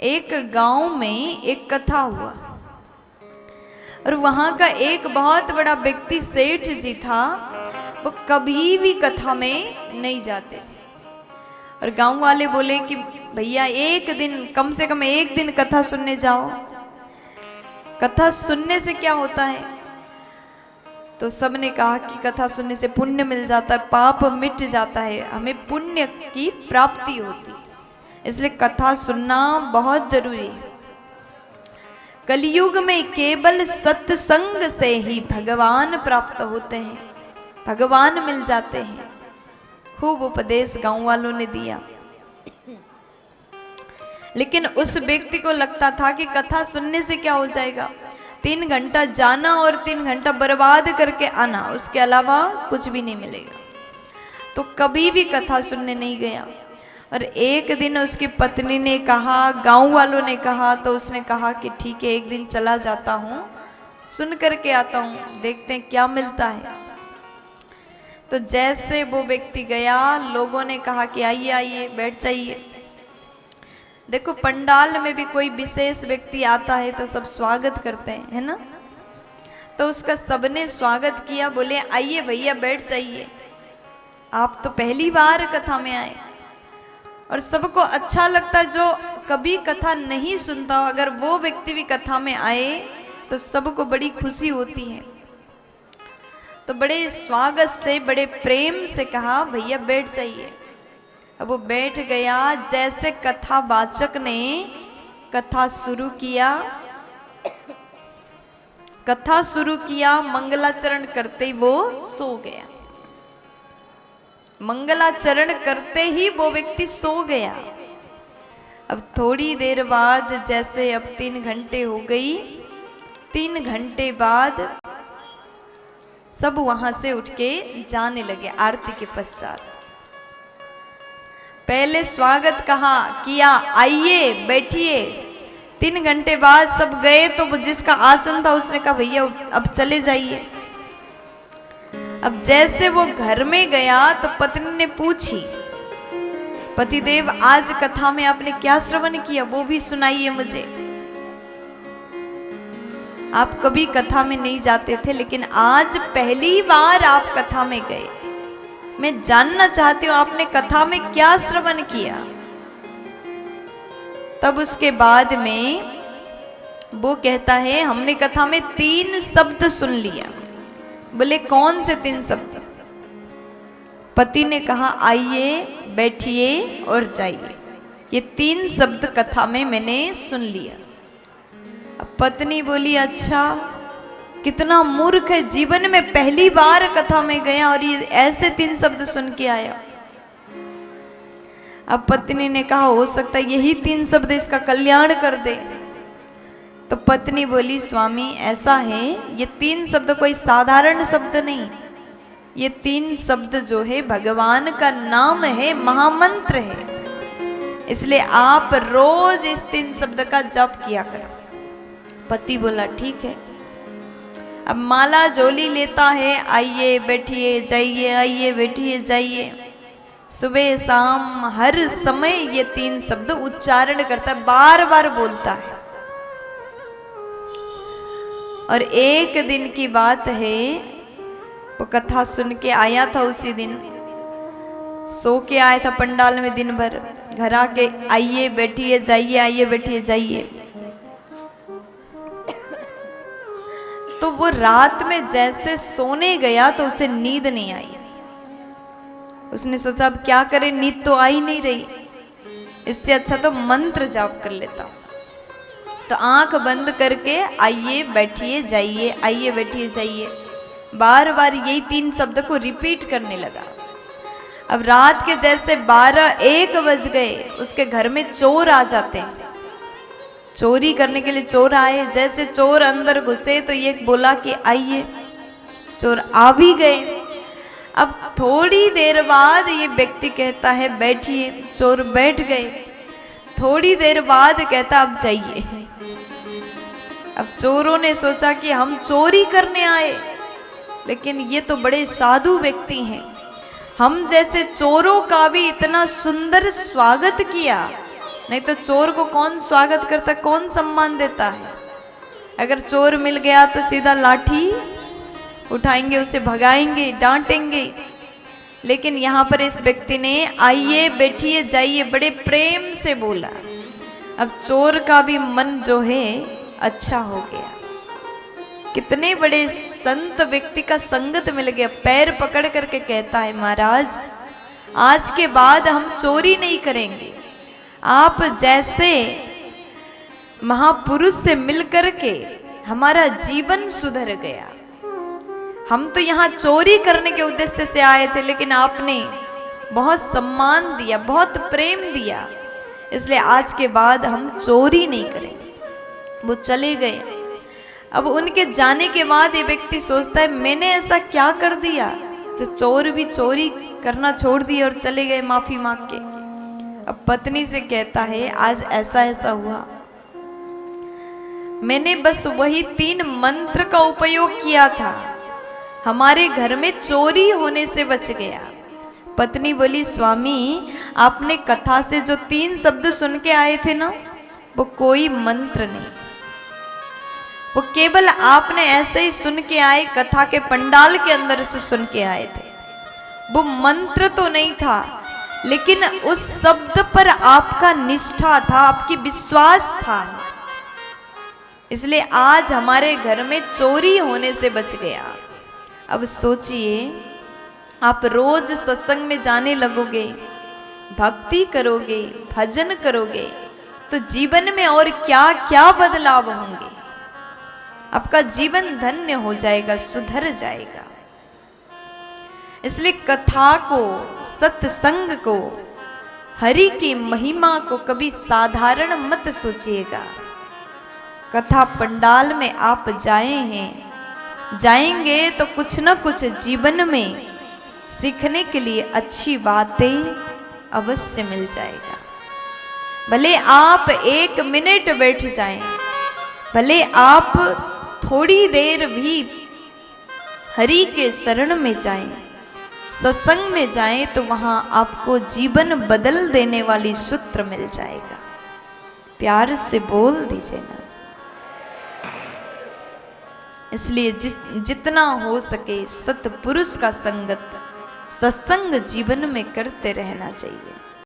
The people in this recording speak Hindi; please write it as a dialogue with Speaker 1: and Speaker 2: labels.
Speaker 1: एक गांव में एक कथा हुआ और वहां का एक बहुत बड़ा व्यक्ति सेठ जी था। वो कभी भी कथा में नहीं जाते थे और गांव वाले बोले कि भैया एक दिन, कम से कम एक दिन कथा सुनने जाओ। कथा सुनने से क्या होता है? तो सबने कहा कि कथा सुनने से पुण्य मिल जाता है, पाप मिट जाता है, हमें पुण्य की प्राप्ति होती है, इसलिए कथा सुनना बहुत जरूरी है। कलयुग में केवल सत्संग से ही भगवान प्राप्त होते हैं, भगवान मिल जाते हैं। खूब उपदेश गांव वालों ने दिया, लेकिन उस व्यक्ति को लगता था कि कथा सुनने से क्या हो जाएगा, 3 घंटा जाना और 3 घंटा बर्बाद करके आना, उसके अलावा कुछ भी नहीं मिलेगा। तो कभी भी कथा सुनने नहीं गया। और एक दिन उसकी पत्नी ने कहा, गांव वालों ने कहा, तो उसने कहा कि ठीक है एक दिन चला जाता हूँ, सुन करके आता हूँ, देखते हैं क्या मिलता है। तो जैसे वो व्यक्ति गया, लोगों ने कहा कि आइए आइए बैठ जाइए। देखो पंडाल में भी कोई विशेष व्यक्ति आता है तो सब स्वागत करते हैं, है ना। तो उसका सबने स्वागत किया, बोले आइए भैया बैठ जाइए, आप तो पहली बार कथा में आए। और सबको अच्छा लगता, जो कभी कथा नहीं सुनता, अगर वो व्यक्ति भी कथा में आए तो सबको बड़ी खुशी होती है। तो बड़े स्वागत से, बड़े प्रेम से कहा भैया बैठ जाइए। अब वो बैठ गया। जैसे कथावाचक ने कथा शुरू किया, मंगलाचरण करते ही वो सो गया। मंगलाचरण करते ही वो व्यक्ति सो गया। अब थोड़ी देर बाद, जैसे अब 3 घंटे हो गई, 3 घंटे बाद सब वहां से उठ के जाने लगे आरती के पश्चात। पहले स्वागत किया, आइए बैठिए। 3 घंटे बाद सब गए तो जिसका आसन था उसने कहा भैया अब चले जाइए। अब जैसे वो घर में गया तो पत्नी ने पूछी, पतिदेव आज कथा में आपने क्या श्रवण किया, वो भी सुनाइए मुझे। आप कभी कथा में नहीं जाते थे, लेकिन आज पहली बार आप कथा में गए, मैं जानना चाहती हूँ आपने कथा में क्या श्रवण किया। तब उसके बाद में वो कहता है हमने कथा में 3 शब्द सुन लिया। बोले कौन से 3 शब्द? पति ने कहा आइए बैठिए और जाइए, ये 3 शब्द कथा में मैंने सुन लिया। अब पत्नी बोली अच्छा, कितना मूर्ख है, जीवन में पहली बार कथा में गया और ये ऐसे 3 शब्द सुन के आया। अब पत्नी ने कहा हो सकता है यही 3 शब्द इसका कल्याण कर दे। तो पत्नी बोली स्वामी ऐसा है, ये 3 शब्द कोई साधारण शब्द नहीं, ये 3 शब्द जो है भगवान का नाम है, महामंत्र है, इसलिए आप रोज इस 3 शब्द का जप किया करो। पति बोला ठीक है। अब माला झोली लेता है, आइए बैठिए जाइए, आइए बैठिए जाइए, सुबह शाम हर समय ये 3 शब्द उच्चारण करता है, बार बार बोलता है। और एक दिन की बात है, वो कथा सुन के आया था, उसी दिन सो के आया था पंडाल में दिन भर, घर आके आइए बैठिए जाइए, आइए बैठिए जाइए। तो वो रात में जैसे सोने गया तो उसे नींद नहीं आई। उसने सोचा अब क्या करे, नींद तो आ ही नहीं रही, इससे अच्छा तो मंत्र जाप कर लेता हूं। तो आंख बंद करके आइए बैठिए जाइए, आइए बैठिए जाइए, बार बार यही 3 शब्द को रिपीट करने लगा। अब रात के जैसे 12-1 बज गए, उसके घर में चोर आ जाते हैं, चोरी करने के लिए चोर आए। जैसे चोर अंदर घुसे तो ये बोला कि आइए, चोर आ भी गए। अब थोड़ी देर बाद ये व्यक्ति कहता है बैठिए, चोर बैठ गए। थोड़ी देर बाद कहता अब जाइए। अब चोरों ने सोचा कि हम चोरी करने आए, लेकिन ये तो बड़े साधु व्यक्ति हैं, हम जैसे चोरों का भी इतना सुंदर स्वागत किया, नहीं तो चोर को कौन स्वागत करता, कौन सम्मान देता है। अगर चोर मिल गया तो सीधा लाठी उठाएंगे, उसे भगाएंगे, डांटेंगे। लेकिन यहाँ पर इस व्यक्ति ने आइए बैठिए जाइए बड़े प्रेम से बोला। अब चोर का भी मन जो है अच्छा हो गया। कितने बड़े संत व्यक्ति का संगत मिल गया। पैर पकड़ करके कहता है, महाराज आज के बाद हम चोरी नहीं करेंगे। आप जैसे महापुरुष से मिलकर के हमारा जीवन सुधर गया। हम तो यहाँ चोरी करने के उद्देश्य से आए थे, लेकिन आपने बहुत सम्मान दिया, बहुत प्रेम दिया, इसलिए आज के बाद हम चोरी नहीं करेंगे। वो चले गए। अब उनके जाने के बाद ये व्यक्ति सोचता है, मैंने ऐसा क्या कर दिया जो चोर भी चोरी करना छोड़ दिए और चले गए माफी मांग के। अब पत्नी से कहता है, आज ऐसा ऐसा हुआ, मैंने बस वही 3 मंत्र का उपयोग किया था, हमारे घर में चोरी होने से बच गया। पत्नी बोली, स्वामी आपने कथा से जो 3 शब्द सुन के आए थे ना, वो कोई मंत्र नहीं, वो केवल आपने ऐसे ही सुन के आए, कथा के पंडाल के अंदर से सुन के आए थे। वो मंत्र तो नहीं था, लेकिन उस शब्द पर आपका निष्ठा था, आपकी विश्वास था, इसलिए आज हमारे घर में चोरी होने से बच गया। अब सोचिए, आप रोज सत्संग में जाने लगोगे, भक्ति करोगे, भजन करोगे, तो जीवन में और क्या क्या बदलाव होंगे। आपका जीवन धन्य हो जाएगा, सुधर जाएगा। इसलिए कथा को, सत्संग को, हरि की महिमा को कभी साधारण मत सोचिएगा। कथा पंडाल में आप जाएंगे तो कुछ न कुछ जीवन में सीखने के लिए अच्छी बातें अवश्य मिल जाएगा। भले आप 1 मिनट बैठ जाएं, भले आप थोड़ी देर भी हरि के शरण में जाएं, सत्संग में जाएं, तो वहां आपको जीवन बदल देने वाली सूत्र मिल जाएगा। प्यार से बोल दीजिए ना। इसलिए जितना हो सके सतपुरुष का संगत, सत्संग जीवन में करते रहना चाहिए।